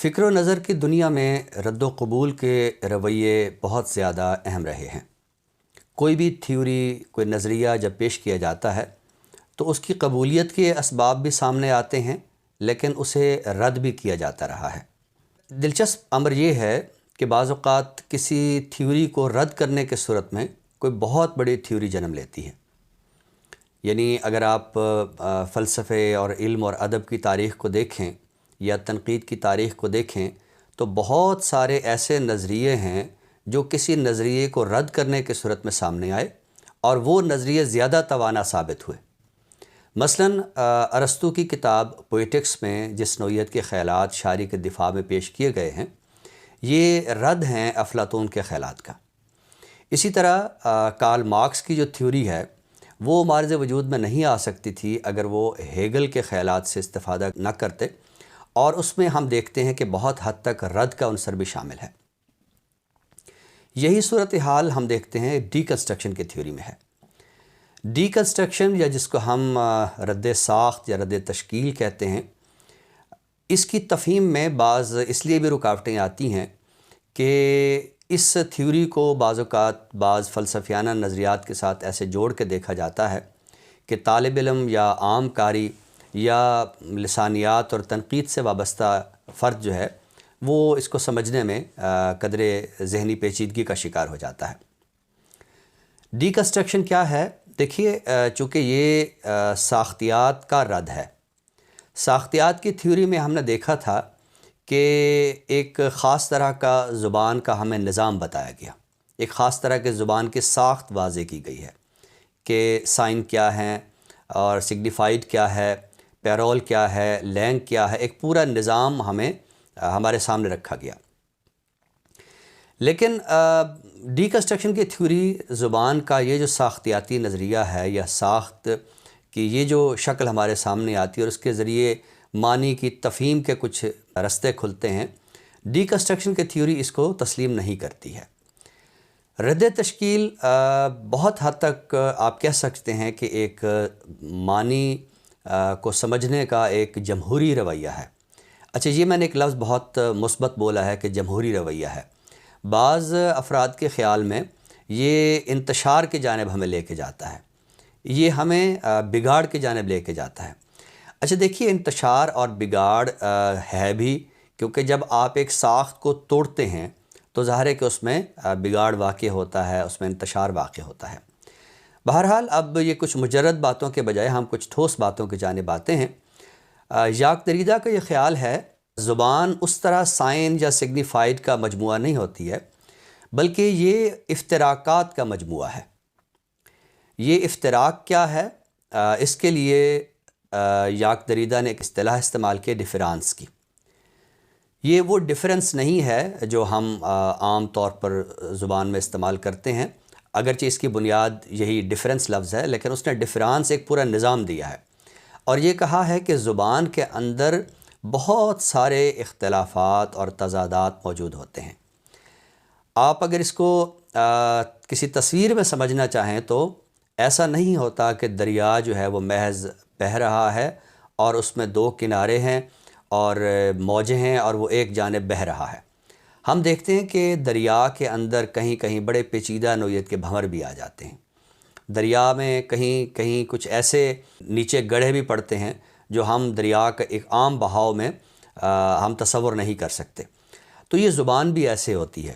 فکر و نظر کی دنیا میں رد و قبول کے رویے بہت زیادہ اہم رہے ہیں۔ کوئی بھی تھیوری، کوئی نظریہ جب پیش کیا جاتا ہے تو اس کی قبولیت کے اسباب بھی سامنے آتے ہیں، لیکن اسے رد بھی کیا جاتا رہا ہے۔ دلچسپ امر یہ ہے کہ بعض اوقات کسی تھیوری کو رد کرنے کے صورت میں کوئی بہت بڑی تھیوری جنم لیتی ہے۔ یعنی اگر آپ فلسفے اور علم اور ادب کی تاریخ کو دیکھیں یا تنقید کی تاریخ کو دیکھیں تو بہت سارے ایسے نظریے ہیں جو کسی نظریے کو رد کرنے کے صورت میں سامنے آئے اور وہ نظریے زیادہ توانا ثابت ہوئے۔ مثلاً ارسطو کی کتاب پوئٹکس میں جس نوعیت کے خیالات شاعری کے دفاع میں پیش کیے گئے ہیں، یہ رد ہیں افلاطون کے خیالات کا۔ اسی طرح کارل مارکس کی جو تھیوری ہے وہ معرض وجود میں نہیں آ سکتی تھی اگر وہ ہیگل کے خیالات سے استفادہ نہ کرتے، اور اس میں ہم دیکھتے ہیں کہ بہت حد تک رد کا عنصر بھی شامل ہے۔ یہی صورتحال ہم دیکھتے ہیں ڈی کنسٹرکشن کی تھیوری میں ہے۔ ڈی کنسٹرکشن یا جس کو ہم رد ساخت یا رد تشکیل کہتے ہیں، اس کی تفہیم میں بعض اس لیے بھی رکاوٹیں آتی ہیں کہ اس تھیوری کو بعض اوقات بعض فلسفیانہ نظریات کے ساتھ ایسے جوڑ کے دیکھا جاتا ہے کہ طالب علم یا عام قاری یا لسانیات اور تنقید سے وابستہ فرد جو ہے وہ اس کو سمجھنے میں قدر ذہنی پیچیدگی کا شکار ہو جاتا ہے۔ ڈی کنسٹرکشن کیا ہے؟ دیکھیے، چونکہ یہ ساختیات کا رد ہے۔ ساختیات کی تھیوری میں ہم نے دیکھا تھا کہ ایک خاص طرح کا زبان کا ہمیں نظام بتایا گیا، ایک خاص طرح کے زبان کی ساخت واضح کی گئی ہے کہ سائن کیا ہیں اور سگنیفائڈ کیا ہے، پیرول کیا ہے، لینگ کیا ہے، ایک پورا نظام ہمارے سامنے رکھا گیا۔ لیکن ڈی کنسٹرکشن کی تھیوری زبان کا یہ جو ساختیاتی نظریہ ہے یا ساخت کی یہ جو شکل ہمارے سامنے آتی ہے اور اس کے ذریعے معنی کی تفہیم کے کچھ رستے کھلتے ہیں، ڈی کنسٹرکشن کی تھیوری اس کو تسلیم نہیں کرتی ہے۔ رد تشکیل بہت حد تک آپ کہہ سکتے ہیں کہ ایک معنی کو سمجھنے کا ایک جمہوری رویہ ہے۔ اچھا، یہ میں نے ایک لفظ بہت مثبت بولا ہے کہ جمہوری رویہ ہے۔ بعض افراد کے خیال میں یہ انتشار کی جانب ہمیں لے کے جاتا ہے، یہ ہمیں بگاڑ کی جانب لے کے جاتا ہے۔ اچھا دیکھیے، انتشار اور بگاڑ ہے بھی، کیونکہ جب آپ ایک ساخت کو توڑتے ہیں تو ظاہر ہے کہ اس میں بگاڑ واقع ہوتا ہے، اس میں انتشار واقع ہوتا ہے۔ بہرحال اب یہ کچھ مجرد باتوں کے بجائے ہم کچھ ٹھوس باتوں کی جانب آتے ہیں۔ ژاک دریدا کا یہ خیال ہے زبان اس طرح سائن یا سگنیفائڈ کا مجموعہ نہیں ہوتی ہے، بلکہ یہ افتراقات کا مجموعہ ہے۔ یہ افتراق کیا ہے؟ اس کے لیے ژاک دریدا نے ایک اصطلاح استعمال کی، ڈفرانس کی۔ یہ وہ ڈفرینس نہیں ہے جو ہم عام طور پر زبان میں استعمال کرتے ہیں، اگرچہ اس کی بنیاد یہی ڈفرینس لفظ ہے، لیکن اس نے ڈفرانس ایک پورا نظام دیا ہے اور یہ کہا ہے کہ زبان کے اندر بہت سارے اختلافات اور تضادات موجود ہوتے ہیں۔ آپ اگر اس کو کسی تصویر میں سمجھنا چاہیں تو ایسا نہیں ہوتا کہ دریا جو ہے وہ محض بہہ رہا ہے اور اس میں دو کنارے ہیں اور موجیں ہیں اور وہ ایک جانب بہہ رہا ہے۔ ہم دیکھتے ہیں کہ دریا کے اندر کہیں کہیں بڑے پیچیدہ نوعیت کے بھنور بھی آ جاتے ہیں۔ دریا میں کہیں کہیں کچھ ایسے نیچے گڑھے بھی پڑتے ہیں جو ہم دریا کا ایک عام بہاؤ میں ہم تصور نہیں کر سکتے۔ تو یہ زبان بھی ایسے ہوتی ہے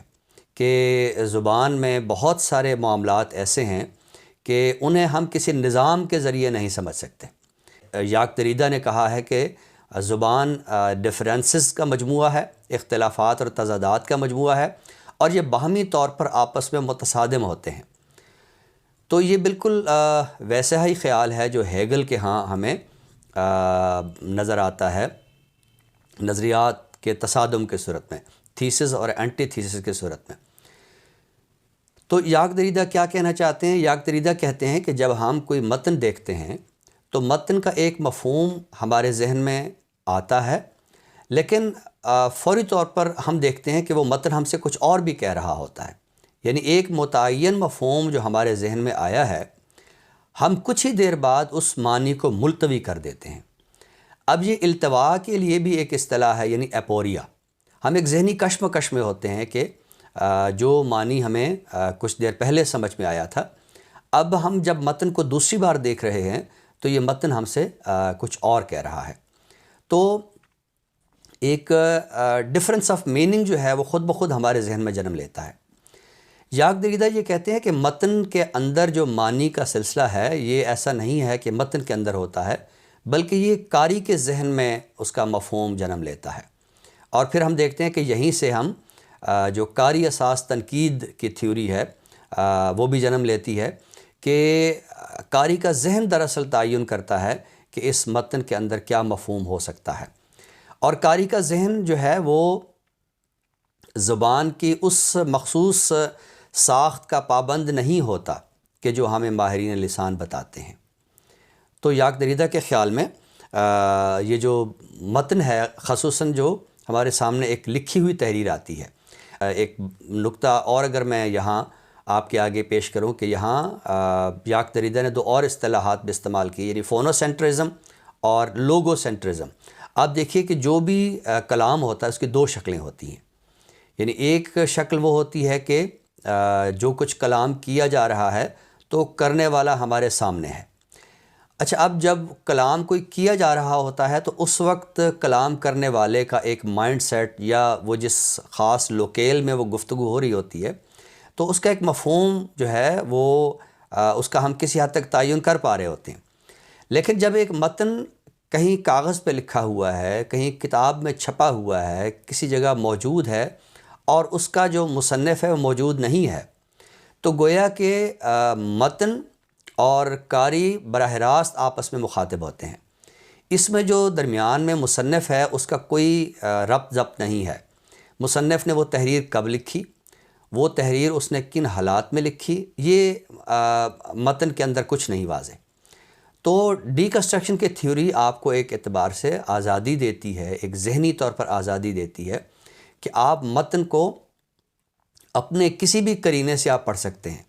کہ زبان میں بہت سارے معاملات ایسے ہیں کہ انہیں ہم کسی نظام کے ذریعے نہیں سمجھ سکتے۔ ژاک دریدا نے کہا ہے کہ زبان ڈفرینسز کا مجموعہ ہے، اختلافات اور تضادات کا مجموعہ ہے، اور یہ باہمی طور پر آپس میں متصادم ہوتے ہیں۔ تو یہ بالکل ویسا ہی خیال ہے جو ہیگل کے ہاں ہمیں نظر آتا ہے نظریات کے تصادم کے صورت میں، تھیسس اور اینٹی تھیسس کے صورت میں۔ تو ژاک دریدا کیا کہنا چاہتے ہیں؟ ژاک دریدا کہتے ہیں کہ جب ہم کوئی متن دیکھتے ہیں تو متن کا ایک مفہوم ہمارے ذہن میں آتا ہے، لیکن فوری طور پر ہم دیکھتے ہیں کہ وہ متن ہم سے کچھ اور بھی کہہ رہا ہوتا ہے۔ یعنی ایک متعین مفہوم جو ہمارے ذہن میں آیا ہے، ہم کچھ ہی دیر بعد اس معنی کو ملتوی کر دیتے ہیں۔ اب یہ التوا کے لیے بھی ایک اصطلاح ہے، یعنی اپوریا۔ ہم ایک ذہنی کشمکش میں ہوتے ہیں کہ جو معنی ہمیں کچھ دیر پہلے سمجھ میں آیا تھا، اب ہم جب متن کو دوسری بار دیکھ رہے ہیں تو یہ متن ہم سے کچھ اور کہہ رہا ہے۔ تو ایک ڈفرنس آف میننگ جو ہے وہ خود بخود ہمارے ذہن میں جنم لیتا ہے۔ یاک دریدہ یہ کہتے ہیں کہ متن کے اندر جو معنی کا سلسلہ ہے یہ ایسا نہیں ہے کہ متن کے اندر ہوتا ہے، بلکہ یہ قاری کے ذہن میں اس کا مفہوم جنم لیتا ہے۔ اور پھر ہم دیکھتے ہیں کہ یہیں سے ہم جو قاری اساس تنقید کی تھیوری ہے وہ بھی جنم لیتی ہے کہ قاری کا ذہن دراصل تعین کرتا ہے کہ اس متن کے اندر کیا مفہوم ہو سکتا ہے، اور قاری کا ذہن جو ہے وہ زبان کی اس مخصوص ساخت کا پابند نہیں ہوتا کہ جو ہمیں ماہرین لسان بتاتے ہیں۔ تو یاک دریدہ کے خیال میں یہ جو متن ہے، خصوصاً جو ہمارے سامنے ایک لکھی ہوئی تحریر آتی ہے، ایک نکتہ اور اگر میں یہاں آپ کے آگے پیش کروں کہ یہاں یاک دریدہ نے دو اور اصطلاحات بھی استعمال کی، یعنی فونو سینٹرزم اور لوگو سینٹرزم۔ آپ دیکھیے کہ جو بھی کلام ہوتا ہے اس کی دو شکلیں ہوتی ہیں، یعنی ایک شکل وہ ہوتی ہے کہ جو کچھ کلام کیا جا رہا ہے تو کرنے والا ہمارے سامنے ہے۔ اچھا، اب جب کلام کوئی کیا جا رہا ہوتا ہے تو اس وقت کلام کرنے والے کا ایک مائنڈ سیٹ یا وہ جس خاص لوکیل میں وہ گفتگو ہو رہی ہوتی ہے تو اس کا ایک مفہوم جو ہے وہ اس کا ہم کسی حد تک تعین کر پا رہے ہوتے ہیں۔ لیکن جب ایک متن کہیں کاغذ پہ لکھا ہوا ہے، کہیں کتاب میں چھپا ہوا ہے، کسی جگہ موجود ہے اور اس کا جو مصنف ہے وہ موجود نہیں ہے، تو گویا کہ متن اور قاری براہ راست آپس میں مخاطب ہوتے ہیں۔ اس میں جو درمیان میں مصنف ہے اس کا کوئی ربط ضبط نہیں ہے۔ مصنف نے وہ تحریر کب لکھی، وہ تحریر اس نے کن حالات میں لکھی، یہ متن کے اندر کچھ نہیں واضح۔ تو ڈی کنسٹرکشن کی تھیوری آپ کو ایک اعتبار سے آزادی دیتی ہے، ایک ذہنی طور پر آزادی دیتی ہے کہ آپ متن کو اپنے کسی بھی قرینے سے آپ پڑھ سکتے ہیں،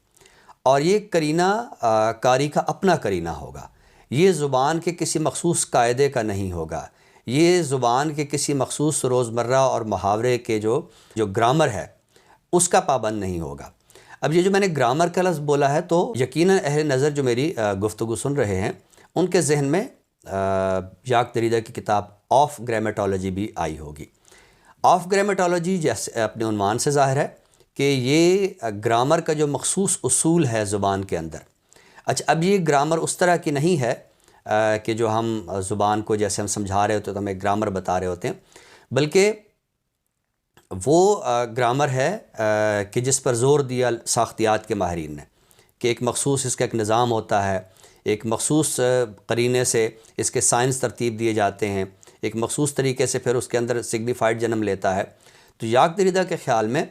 اور یہ قرینہ قاری کا اپنا قرینہ ہوگا، یہ زبان کے کسی مخصوص قاعدے کا نہیں ہوگا، یہ زبان کے کسی مخصوص روزمرہ اور محاورے کے جو گرامر ہے اس کا پابند نہیں ہوگا۔ اب یہ جو میں نے گرامر کا لفظ بولا ہے تو یقیناً اہل نظر جو میری گفتگو سن رہے ہیں ان کے ذہن میں یاک دریدہ کی کتاب آف گرامیٹالوجی بھی آئی ہوگی۔ آف گرامیٹالوجی جیسے اپنے عنوان سے ظاہر ہے کہ یہ گرامر کا جو مخصوص اصول ہے زبان کے اندر۔ اچھا، اب یہ گرامر اس طرح کی نہیں ہے کہ جو ہم زبان کو جیسے ہم سمجھا رہے ہوتے تو ہمیں گرامر بتا رہے ہوتے ہیں، بلکہ وہ گرامر ہے کہ جس پر زور دیا ساختیات کے ماہرین نے کہ ایک مخصوص اس کا ایک نظام ہوتا ہے، ایک مخصوص قرینے سے اس کے سائنس ترتیب دیے جاتے ہیں، ایک مخصوص طریقے سے پھر اس کے اندر سگنیفائڈ جنم لیتا ہے۔ تو یاک دریدہ کے خیال میں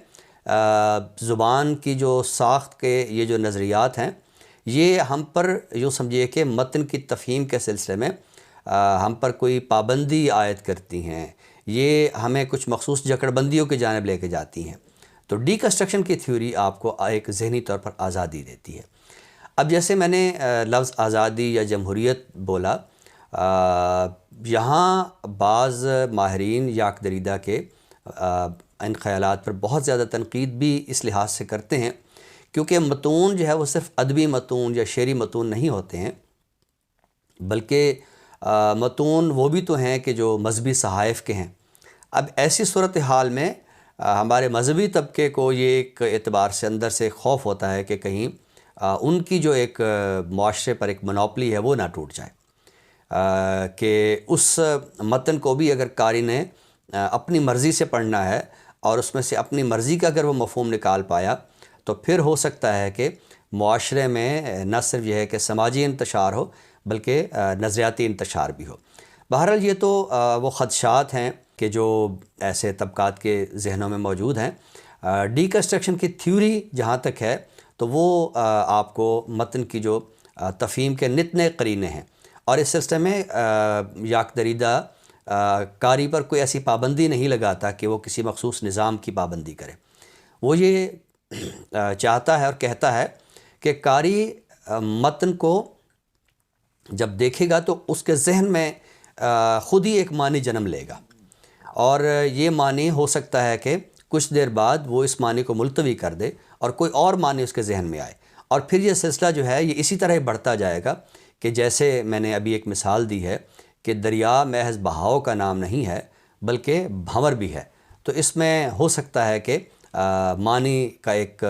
زبان کی جو ساخت کے یہ جو نظریات ہیں یہ ہم پر یوں سمجھیے کہ متن کی تفہیم کے سلسلے میں ہم پر کوئی پابندی عائد کرتی ہیں، یہ ہمیں کچھ مخصوص جکڑ بندیوں کی جانب لے کے جاتی ہیں۔ تو ڈی کنسٹرکشن کی تھیوری آپ کو ایک ذہنی طور پر آزادی دیتی ہے۔ اب جیسے میں نے لفظ آزادی یا جمہوریت بولا، یہاں بعض ماہرین یاک دریدہ کے ان خیالات پر بہت زیادہ تنقید بھی اس لحاظ سے کرتے ہیں کیونکہ متون جو ہے وہ صرف ادبی متون یا شعری متون نہیں ہوتے ہیں، بلکہ متون وہ بھی تو ہیں کہ جو مذہبی صحائف کے ہیں۔ اب ایسی صورتحال میں ہمارے مذہبی طبقے کو یہ ایک اعتبار سے اندر سے خوف ہوتا ہے کہ کہیں ان کی جو ایک معاشرے پر ایک منوپلی ہے وہ نہ ٹوٹ جائے، کہ اس متن کو بھی اگر قاری نے اپنی مرضی سے پڑھنا ہے اور اس میں سے اپنی مرضی کا اگر وہ مفہوم نکال پایا تو پھر ہو سکتا ہے کہ معاشرے میں نہ صرف یہ ہے کہ سماجی انتشار ہو بلکہ نظریاتی انتشار بھی ہو۔ بہرحال یہ تو وہ خدشات ہیں کہ جو ایسے طبقات کے ذہنوں میں موجود ہیں۔ ڈی کنسٹرکشن کی تھیوری جہاں تک ہے تو وہ آپ کو متن کی جو تفہیم کے نت نئے قرینے ہیں، اور اس سلسلے میں یاک دریدہ قاری پر کوئی ایسی پابندی نہیں لگاتا کہ وہ کسی مخصوص نظام کی پابندی کرے۔ وہ یہ چاہتا ہے اور کہتا ہے کہ قاری متن کو جب دیکھے گا تو اس کے ذہن میں خود ہی ایک معنی جنم لے گا، اور یہ معنی ہو سکتا ہے کہ کچھ دیر بعد وہ اس معنی کو ملتوی کر دے اور کوئی اور معنی اس کے ذہن میں آئے، اور پھر یہ سلسلہ جو ہے یہ اسی طرح ہی بڑھتا جائے گا کہ جیسے میں نے ابھی ایک مثال دی ہے کہ دریا محض بہاؤ کا نام نہیں ہے بلکہ بھنور بھی ہے۔ تو اس میں ہو سکتا ہے کہ معنی کا ایک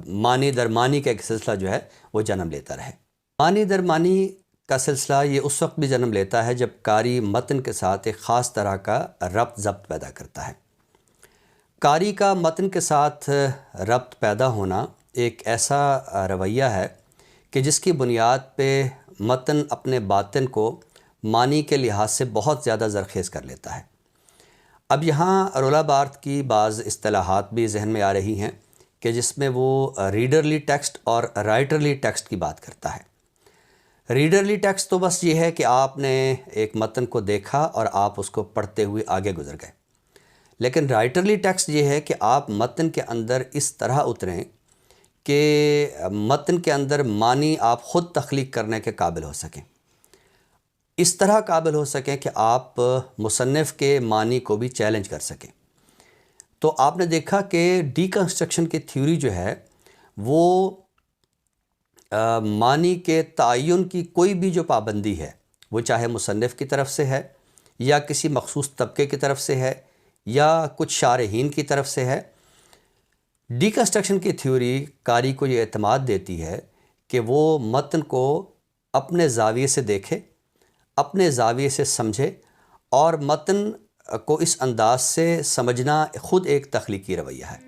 معنی در معنی کا ایک سلسلہ جو ہے وہ جنم لیتا رہے۔ معنی در معنی کا سلسلہ یہ اس وقت بھی جنم لیتا ہے جب قاری متن کے ساتھ ایک خاص طرح کا ربط ضبط پیدا کرتا ہے۔ قاری کا متن کے ساتھ ربط پیدا ہونا ایک ایسا رویہ ہے کہ جس کی بنیاد پہ متن اپنے باطن کو معنی کے لحاظ سے بہت زیادہ زرخیز کر لیتا ہے۔ اب یہاں رولا بارت کی بعض اصطلاحات بھی ذہن میں آ رہی ہیں کہ جس میں وہ ریڈرلی ٹیکسٹ اور رائٹرلی ٹیکسٹ کی بات کرتا ہے۔ ریڈرلی ٹیکسٹ تو بس یہ ہے کہ آپ نے ایک متن کو دیکھا اور آپ اس کو پڑھتے ہوئے آگے گزر گئے، لیکن رائٹرلی ٹیکسٹ یہ ہے کہ آپ متن کے اندر اس طرح اتریں کہ متن کے اندر معنی آپ خود تخلیق کرنے کے قابل ہو سکیں، اس طرح قابل ہو سکیں کہ آپ مصنف کے معنی کو بھی چیلنج کر سکیں۔ تو آپ نے دیکھا کہ ڈی کنسٹرکشن کی تھیوری جو ہے وہ معنی کے تعین کی کوئی بھی جو پابندی ہے، وہ چاہے مصنف کی طرف سے ہے یا کسی مخصوص طبقے کی طرف سے ہے یا کچھ شارحین کی طرف سے ہے، ڈی کنسٹرکشن کی تھیوری قاری کو یہ اعتماد دیتی ہے کہ وہ متن کو اپنے زاویے سے دیکھے، اپنے زاویے سے سمجھے، اور متن کو اس انداز سے سمجھنا خود ایک تخلیقی رویہ ہے۔